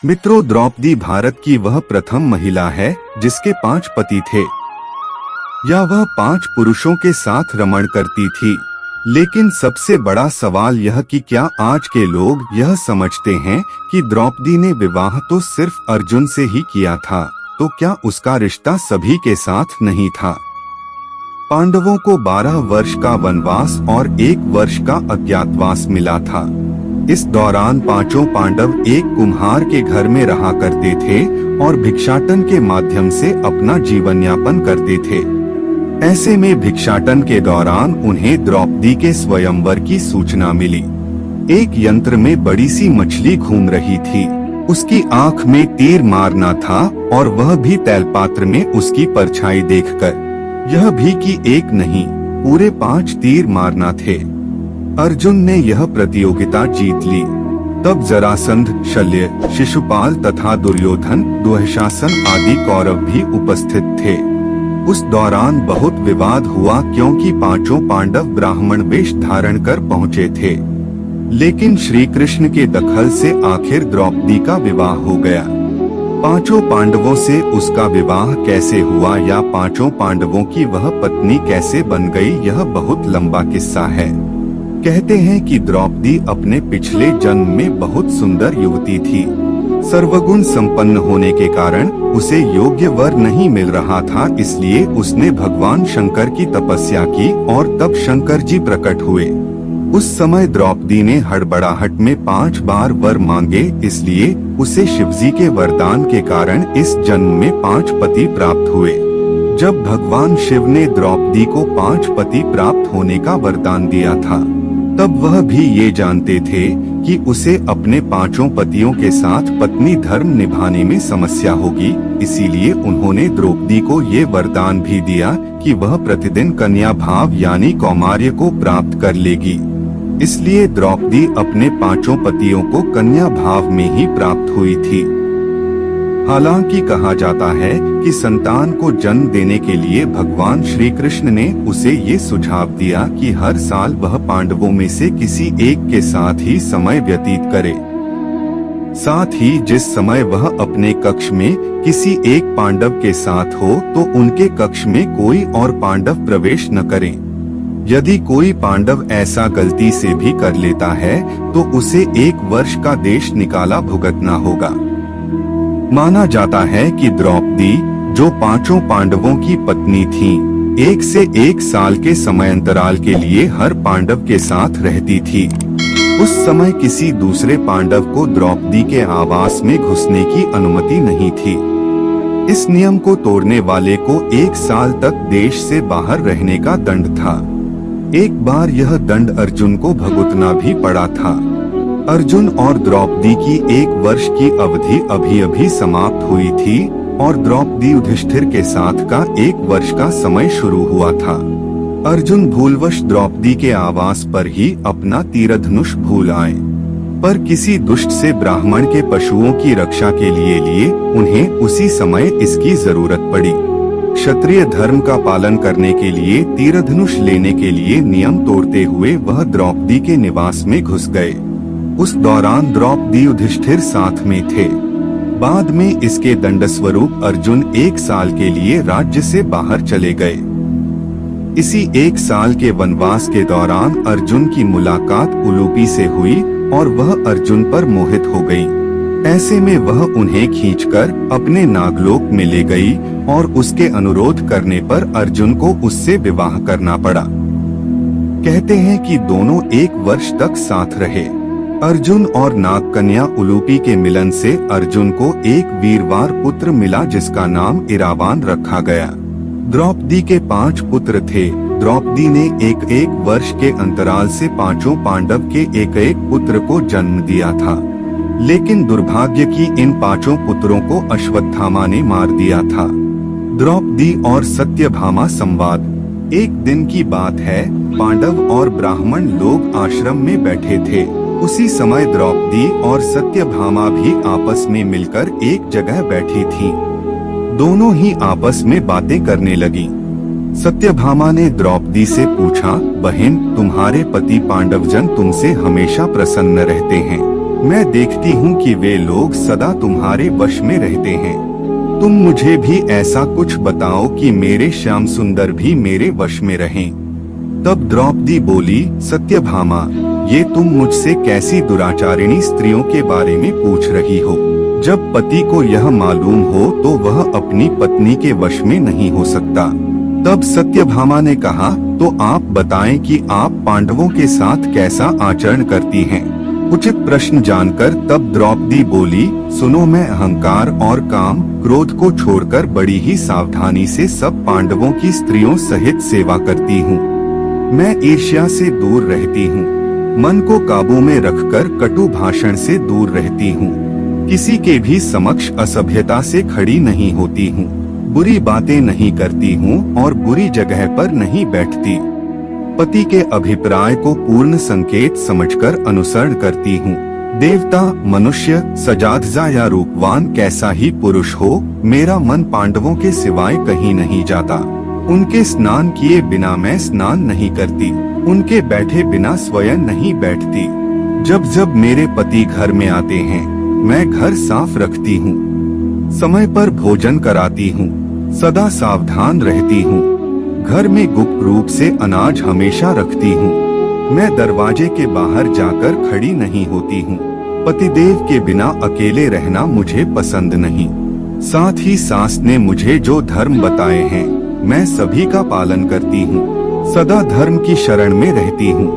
मित्रों, द्रौपदी भारत की वह प्रथम महिला है जिसके 5 पति थे या वह 5 पुरुषों के साथ रमण करती थी। लेकिन सबसे बड़ा सवाल यह कि क्या आज के लोग यह समझते हैं कि द्रौपदी ने विवाह तो सिर्फ अर्जुन से ही किया था, तो क्या उसका रिश्ता सभी के साथ नहीं था। पांडवों को 12 वर्ष का वनवास और 1 वर्ष का अज्ञातवास मिला था। इस दौरान 5 पांडव एक कुम्हार के घर में रहा करते थे और भिक्षाटन के माध्यम से अपना जीवन यापन करते थे। ऐसे में भिक्षाटन के दौरान उन्हें द्रौपदी के स्वयंवर की सूचना मिली। एक यंत्र में बड़ी सी मछली घूम रही थी। उसकी आंख में तीर मारना था और वह भी तैलपात्र में उसकी परछाई देखकर। यह भी कि एक नहीं, पूरे 5 तीर मारना थे। अर्जुन ने यह प्रतियोगिता जीत ली। तब जरासंध, शल्य, शिशुपाल तथा दुर्योधन, दुःशासन आदि कौरव भी उपस्थित थे। उस दौरान बहुत विवाद हुआ क्योंकि 5 पांडव ब्राह्मण वेश धारण कर पहुँचे थे। लेकिन श्री कृष्ण के दखल से आखिर द्रौपदी का विवाह हो गया। 5 पांडवों से उसका विवाह कैसे हुआ या 5 पांडवों की वह पत्नी कैसे बन गई, यह बहुत लंबा किस्सा है। कहते हैं कि द्रौपदी अपने पिछले जन्म में बहुत सुंदर युवती थी। सर्वगुण संपन्न होने के कारण उसे योग्य वर नहीं मिल रहा था, इसलिए उसने भगवान शंकर की तपस्या की और तब शंकर जी प्रकट हुए। उस समय द्रौपदी ने हड़बड़ाहट में 5 बार वर मांगे, इसलिए उसे शिवजी के वरदान के कारण इस जन्म में 5 पति प्राप्त हुए। जब भगवान शिव ने द्रौपदी को 5 पति प्राप्त होने का वरदान दिया था, तब वह भी ये जानते थे कि उसे अपने 5 पतियों के साथ पत्नी धर्म निभाने में समस्या होगी। इसीलिए उन्होंने द्रौपदी को ये वरदान भी दिया कि वह प्रतिदिन कन्या भाव यानी कौमार्य को प्राप्त कर लेगी। इसलिए द्रौपदी अपने 5 पतियों को कन्या भाव में ही प्राप्त हुई थी। हालांकि कहा जाता है कि संतान को जन्म देने के लिए भगवान श्री कृष्ण ने उसे ये सुझाव दिया कि हर साल वह पांडवों में से किसी एक के साथ ही समय व्यतीत करे। साथ ही जिस समय वह अपने कक्ष में किसी एक पांडव के साथ हो तो उनके कक्ष में कोई और पांडव प्रवेश न करें। यदि कोई पांडव ऐसा गलती से भी कर लेता है तो उसे 1 वर्ष का देश निकाला भुगतना होगा। माना जाता है कि द्रौपदी, जो 5 पांडवों की पत्नी थी, 1 से 1 साल के समयांतराल के लिए हर पांडव के साथ रहती थी। उस समय किसी दूसरे पांडव को द्रौपदी के आवास में घुसने की अनुमति नहीं थी। इस नियम को तोड़ने वाले को 1 साल तक देश से बाहर रहने का दंड था। एक बार यह दंड अर्जुन को भुगतना भी पड़ा था। अर्जुन और द्रौपदी की 1 वर्ष की अवधि अभी समाप्त हुई थी और द्रौपदी युधिष्ठिर के साथ का 1 वर्ष का समय शुरू हुआ था। अर्जुन भूलवश द्रौपदी के आवास पर ही अपना तीरधनुष भूल आए, पर किसी दुष्ट से ब्राह्मण के पशुओं की रक्षा के लिए उन्हें उसी समय इसकी जरूरत पड़ी। क्षत्रिय धर्म का पालन करने के लिए तीरधनुष लेने के लिए नियम तोड़ते हुए वह द्रौपदी के निवास में घुस गए। उस दौरान द्रौपदी युधिष्ठिर साथ में थे। बाद में इसके दंड स्वरूप अर्जुन 1 साल के लिए राज्य से बाहर चले गए। इसी 1 साल के वनवास के दौरान अर्जुन की मुलाकात उलूपी से हुई और वह अर्जुन पर मोहित हो गई। ऐसे में वह उन्हें खींचकर अपने नागलोक में ले गई और उसके अनुरोध करने पर अर्जुन को उससे विवाह करना पड़ा। कहते हैं कि दोनों 1 वर्ष तक साथ रहे। अर्जुन और नागकन्या उलूपी के मिलन से अर्जुन को एक वीरवार पुत्र मिला जिसका नाम इरावान रखा गया। द्रौपदी के 5 पुत्र थे। द्रौपदी ने 1 वर्ष के अंतराल से 5 पांडव के 1 पुत्र को जन्म दिया था। लेकिन दुर्भाग्य की इन 5 पुत्रों को अश्वत्थामा ने मार दिया था। द्रौपदी और सत्यभामा संवाद। एक दिन की बात है, पांडव और ब्राह्मण लोग आश्रम में बैठे थे। उसी समय द्रौपदी और सत्यभामा भी आपस में मिलकर एक जगह बैठी थीं। दोनों ही आपस में बातें करने लगी। सत्यभामा ने द्रौपदी से पूछा, बहन, तुम्हारे पति पांडवजन तुमसे हमेशा प्रसन्न रहते हैं, मैं देखती हूँ कि वे लोग सदा तुम्हारे वश में रहते हैं। तुम मुझे भी ऐसा कुछ बताओ कि मेरे श्याम सुंदर भी मेरे वश में रहें। तब द्रौपदी बोली, सत्यभामा, ये तुम मुझसे कैसी दुराचारिणी स्त्रियों के बारे में पूछ रही हो? जब पति को यह मालूम हो तो वह अपनी पत्नी के वश में नहीं हो सकता। तब सत्यभामा ने कहा, तो आप बताएं कि आप पांडवों के साथ कैसा आचरण करती हैं? उचित प्रश्न जानकर तब द्रौपदी बोली, सुनो, मैं अहंकार और काम क्रोध को छोड़कर बड़ी ही सावधानी से सब पांडवों की स्त्रियों सहित सेवा करती हूँ। मैं ईर्ष्या से दूर रहती हूँ, मन को काबू में रखकर कटु भाषण से दूर रहती हूँ, किसी के भी समक्ष असभ्यता से खड़ी नहीं होती हूँ, बुरी बातें नहीं करती हूँ और बुरी जगह पर नहीं बैठती। पति के अभिप्राय को पूर्ण संकेत समझकर अनुसरण करती हूँ। देवता, मनुष्य, सजादजा या रूपवान कैसा ही पुरुष हो, मेरा मन पांडवों के सिवाय कहीं नहीं जाता। उनके स्नान किए बिना मैं स्नान नहीं करती, उनके बैठे बिना स्वयं नहीं बैठती। जब जब मेरे पति घर में आते हैं, मैं घर साफ रखती हूँ, समय पर भोजन कराती हूँ, सदा सावधान रहती हूँ, घर में गुप्त रूप से अनाज हमेशा रखती हूँ। मैं दरवाजे के बाहर जाकर खड़ी नहीं होती हूँ। पतिदेव के बिना अकेले रहना मुझे पसंद नहीं। साथ ही सास ने मुझे जो धर्म बताए हैं, मैं सभी का पालन करती हूँ, सदा धर्म की शरण में रहती हूँ।